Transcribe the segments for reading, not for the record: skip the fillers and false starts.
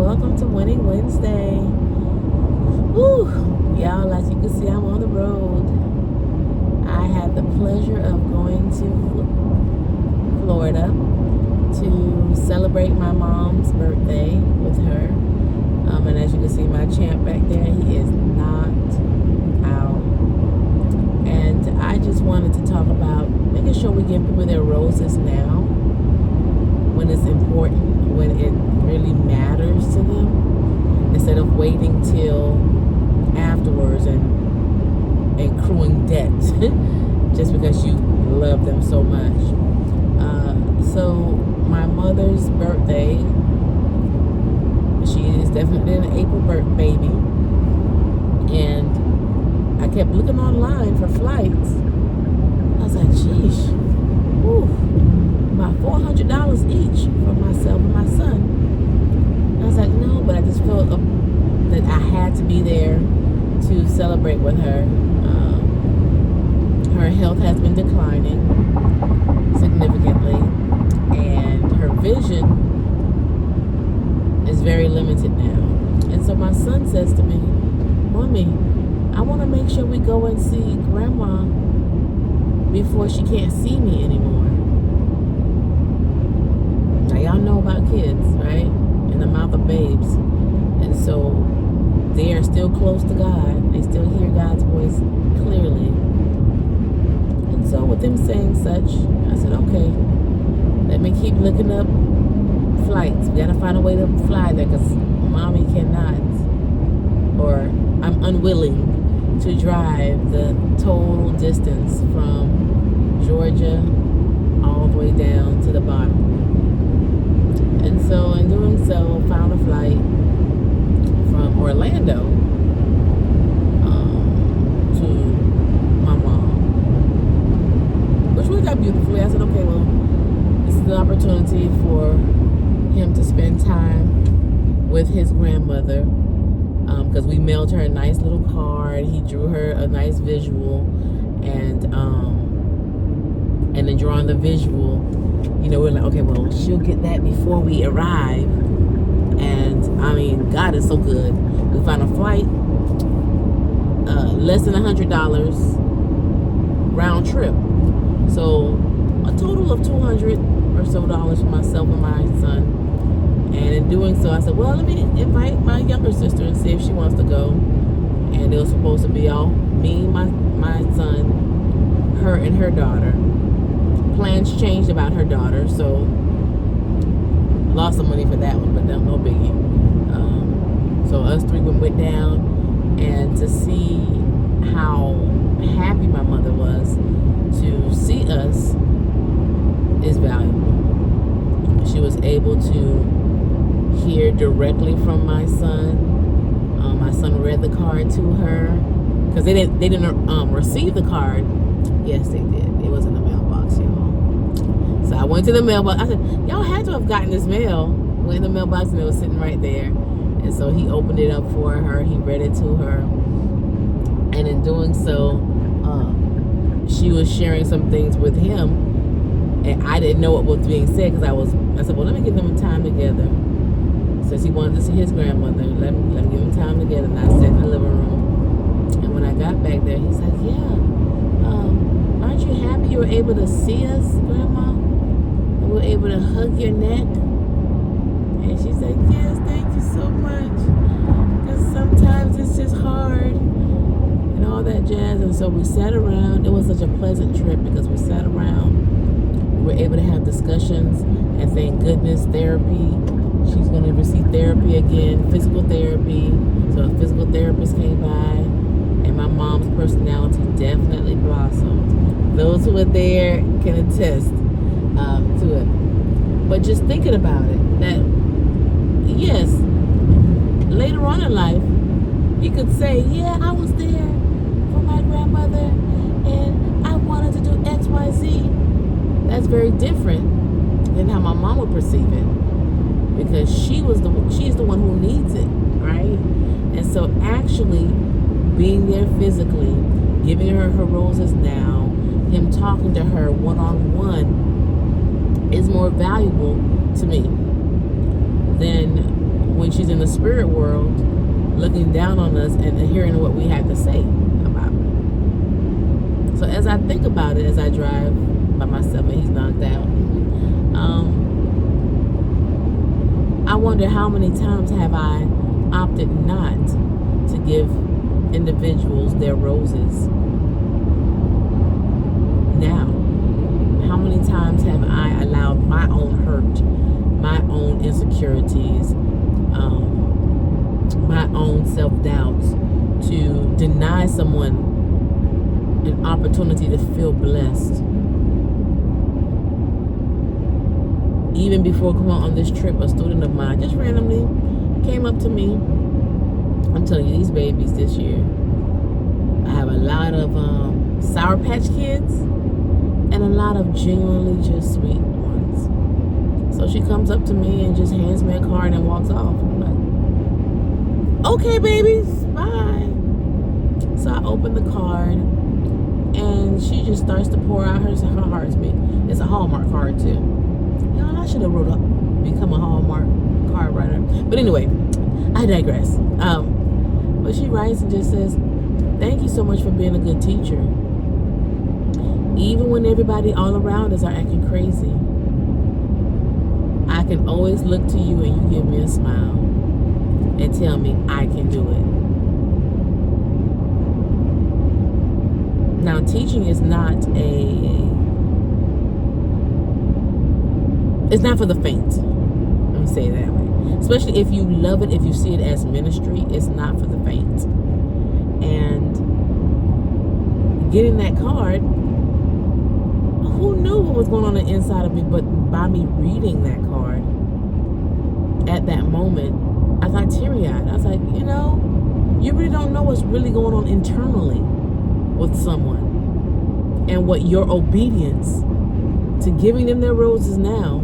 welcome to Winning Wednesday. Woo! Y'all, as you can see, I'm on the road. I had the pleasure of going to Florida to celebrate my mom's birthday with her. And as you can see, my champ back there, he is knocked out. And I just wanted to talk about making sure we give people their roses now when it's important, when it really matters to them, instead of waiting till afterwards and accruing debt just because you love them so much. So my mother's birthday, she is definitely an April baby, and I kept looking online for flights. I was like, sheesh, whew, about $400 each for myself and my son. And I was like, no, but I just felt that I had to be there to celebrate with her. Her health has been declining significantly, and her vision is very limited now. And so my son says to me, Mommy, I want to make sure we go and see Grandma before she can't see me anymore. Now y'all know about kids, right? In the mouth of babes. And so they are still close to God. They still hear God's voice clearly. And so with them saying such, I said, okay, let me keep looking up flights. We gotta find a way to fly there because Mommy cannot, or I'm unwilling to drive the total distance from Georgia all the way down to the bottom. And so in doing so, found a flight from Orlando to my mom, which worked out beautifully. I said, okay, well, this is an opportunity for him to spend time with his grandmother, because we mailed her a nice little card. He drew her a nice visual, and then drawing the visual, you know, we're like, okay, well, she'll get that before we arrive. And I mean, God is so good. We found a flight, less than $100 round trip. So a total of $200 or so for myself and my son. And in doing so, I said, well, let me invite my younger sister and see if she wants to go. And it was supposed to be all me, my son, her and her daughter. Plans changed about her daughter, so lost some money for that one, but no biggie. So us three went down, and to see how happy my mother was to see us is valuable. She was able to hear directly from my son. My son read the card to her because they didn't receive the card. Yes, they did. It was in the mailbox, y'all. So I went to the mailbox. I said, y'all had to have gotten this mail. Went in the mailbox and it was sitting right there. And so he opened it up for her. He read it to her. And in doing so, she was sharing some things with him. And I didn't know what was being said because I said, well, let me give them time together. Since he wanted to see his grandmother, let me give him time together. And I sat in the living room. And when I got back there, he said, yeah, aren't you happy you were able to see us, Grandma? And we were able to hug your neck? And she said, yes, thank you so much. Because sometimes it's just hard and all that jazz. And so we sat around. It was such a pleasant trip because we sat around. We were able to have discussions, and thank goodness, therapy. She's going to receive therapy again, physical therapy. So a physical therapist came by, and my mom's personality definitely blossomed. Those who were there can attest to it. But just thinking about it, that yes, later on in life, you could say, yeah, I was there for my grandmother, and I wanted to do X, Y, Z. That's very different than how my mom would perceive it, because she's the one who needs it, right? And so actually being there physically, giving her her roses now, him talking to her one-on-one is more valuable to me than when she's in the spirit world looking down on us and hearing what we have to say about it. So as I think about it, as I drive by myself and he's knocked out, I wonder how many times have I opted not to give individuals their roses. Now, how many times have I allowed my own hurt, my own insecurities, my own self-doubts to deny someone an opportunity to feel blessed? Even before coming on this trip, a student of mine just randomly came up to me. I'm telling you, these babies this year, I have a lot of Sour Patch Kids and a lot of genuinely just sweet ones. So she comes up to me and just hands me a card and walks off. I'm like, okay, babies, bye. So I open the card and she just starts to pour out her heart's beat. It's a Hallmark card too. You know, I should have become a Hallmark card writer. But anyway, I digress. But she writes and just says, thank you so much for being a good teacher. Even when everybody all around us are acting crazy, I can always look to you and you give me a smile and tell me I can do it. Now, teaching is not it's not for the faint. Let me say it that way. Especially if you love it, if you see it as ministry, it's not for the faint. And getting that card, who knew what was going on the inside of me? But by me reading that card, at that moment, I got teary-eyed. I was like, you know, you really don't know what's really going on internally with someone. And what your obedience to giving them their roses now,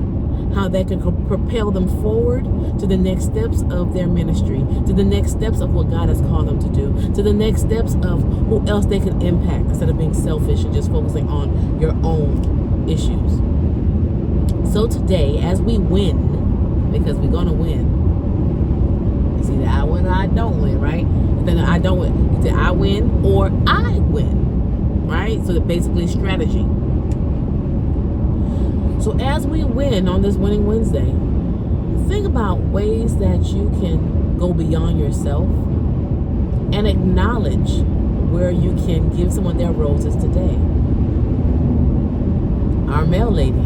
how that can propel them forward to the next steps of their ministry, to the next steps of what God has called them to do, to the next steps of who else they can impact instead of being selfish and just focusing on your own issues. So today, as we win, because we're going to win, it's either I win or I don't win, right? Then I don't win. Either I win or I win, right? So basically strategy. So as we win on this Winning Wednesday, think about ways that you can go beyond yourself and acknowledge where you can give someone their roses today. Our mail lady,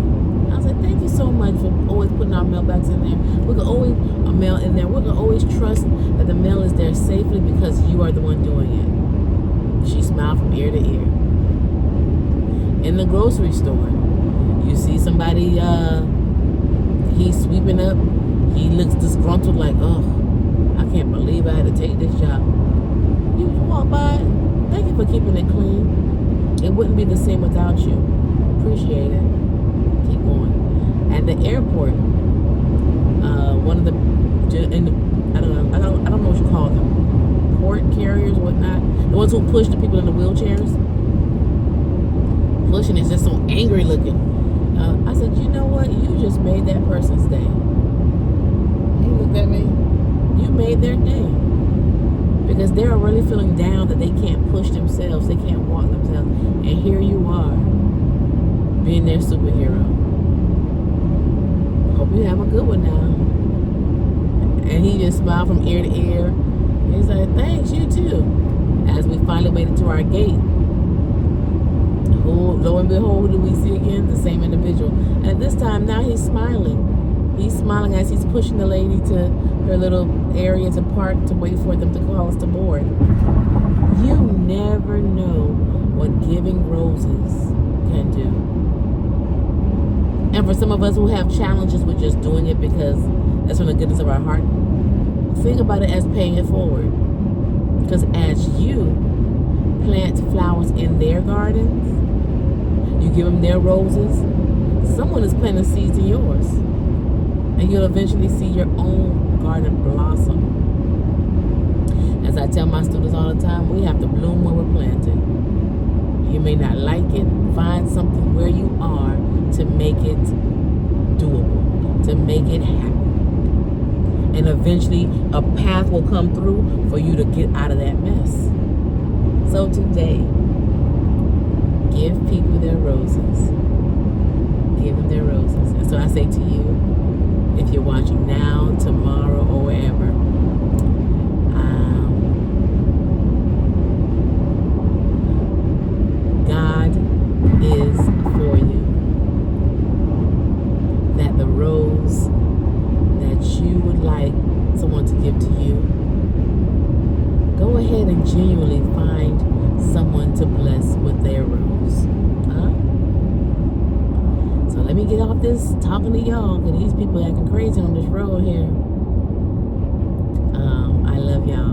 I was like, thank you so much for always putting our mailbags in there. We can always mail in there. We can always trust that the mail is there safely because you are the one doing it. She smiled from ear to ear. In the grocery store, you see somebody, he's sweeping up. He looks disgruntled like, oh, I can't believe I had to take this job. You walk by, thank you for keeping it clean. It wouldn't be the same without you. Appreciate it. Keep going. At the airport, one of the, I don't know what you call them, port carriers, whatnot. The ones who push the people in the wheelchairs. Pushing is just so angry looking. I said, you know what? You just made that person's day. He looked at me. You made their day. Because they're really feeling down that they can't push themselves. They can't walk themselves. And here you are, being their superhero. Hope you have a good one now. And he just smiled from ear to ear. He's like, thanks, you too. As we finally made it to our gate, lo and behold, who do we see again? The same individual. And at this time, now he's smiling. He's smiling as he's pushing the lady to her little area to park to wait for them to call us to board. You never know what giving roses can do. And for some of us who have challenges with just doing it because that's from the goodness of our heart, think about it as paying it forward. Because as you plant flowers in their gardens, you give them their roses, someone is planting seeds in yours. And you'll eventually see your own garden blossom. As I tell my students all the time, we have to bloom where we're planted. You may not like it, find something where you are to make it doable, to make it happen. and eventually a path will come through for you to get out of that mess. So today, give people their roses. Give them their roses. And so I say to you, if you're watching now, tomorrow, or wherever, God is for you. That the rose that you would like someone to give to you, go ahead and genuinely find someone to bless with their rose. So let me get off this talking to y'all, because these people acting crazy on this road here. I love y'all.